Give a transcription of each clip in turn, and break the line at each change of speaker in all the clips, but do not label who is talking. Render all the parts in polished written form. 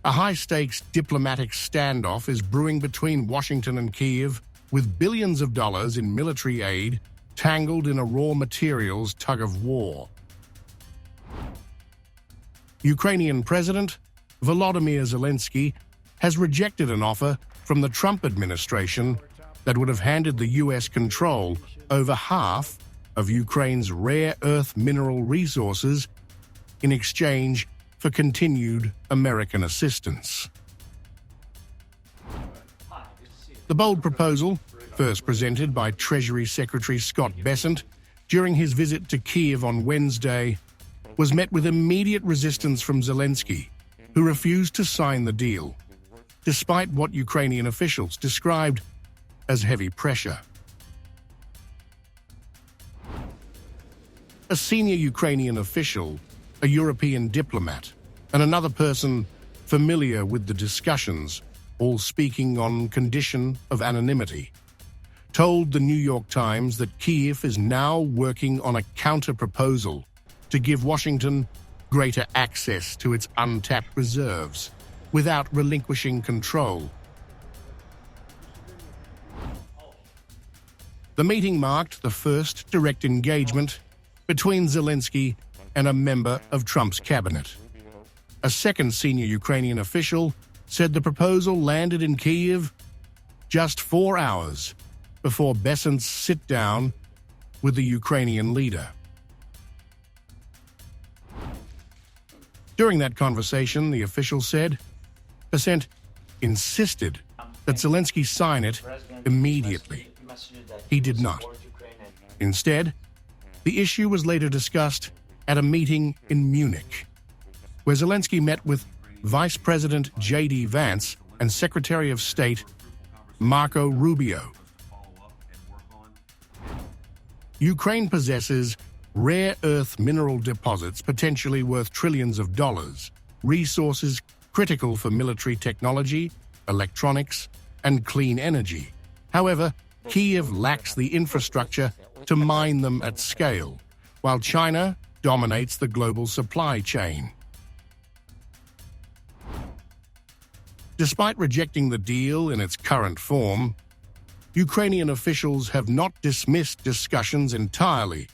A high-stakes diplomatic standoff is brewing between Washington and Kyiv, with billions of dollars in military aid tangled in a raw materials tug-of-war. Ukrainian President Volodymyr Zelensky has rejected an offer from the Trump administration that would have handed the U.S. control over half of Ukraine's rare earth mineral resources in exchange for continued American assistance. The bold proposal, first presented by Treasury Secretary Scott Bessent during his visit to Kyiv on Wednesday, was met with immediate resistance from Zelensky, who refused to sign the deal, despite what Ukrainian officials described as heavy pressure. A senior Ukrainian official, a European diplomat, and another person familiar with the discussions, all speaking on condition of anonymity, told the New York Times that Kyiv is now working on a counter-proposal to give Washington greater access to its untapped reserves without relinquishing control. The meeting marked the first direct engagement between Zelensky and a member of Trump's cabinet. A second senior Ukrainian official said the proposal landed in Kyiv just 4 hours before Bessent's sit-down with the Ukrainian leader. During that conversation, the official said, Bessent insisted that Zelensky sign it immediately. He did not. Instead, the issue was later discussed at a meeting in Munich, where Zelensky met with Vice President J.D. Vance and Secretary of State Marco Rubio. Ukraine possesses rare earth mineral deposits potentially worth trillions of dollars, resources critical for military technology, electronics, and clean energy. However, Kyiv lacks the infrastructure to mine them at scale, while China dominates the global supply chain. Despite rejecting the deal in its current form, Ukrainian officials have not dismissed discussions entirely.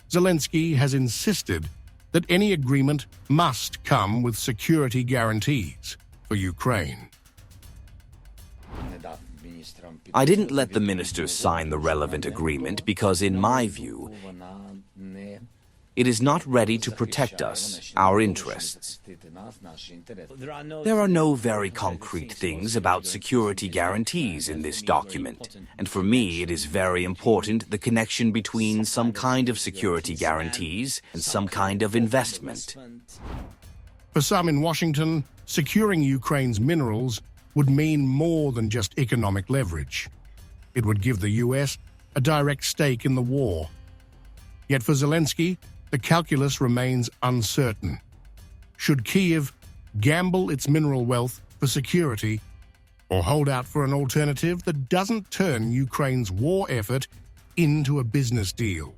Zelensky has insisted that any agreement must come with security guarantees for Ukraine.
I didn't let the ministers sign the relevant agreement because, in my view, it is not ready to protect us, our interests. There are no very concrete things about security guarantees in this document, and for me it is very important the connection between some kind of security guarantees and some kind of investment.
For some in Washington, securing Ukraine's minerals would mean more than just economic leverage. It would give the U.S. a direct stake in the war. Yet for Zelensky, the calculus remains uncertain. Should Kyiv gamble its mineral wealth for security, or hold out for an alternative that doesn't turn Ukraine's war effort into a business deal?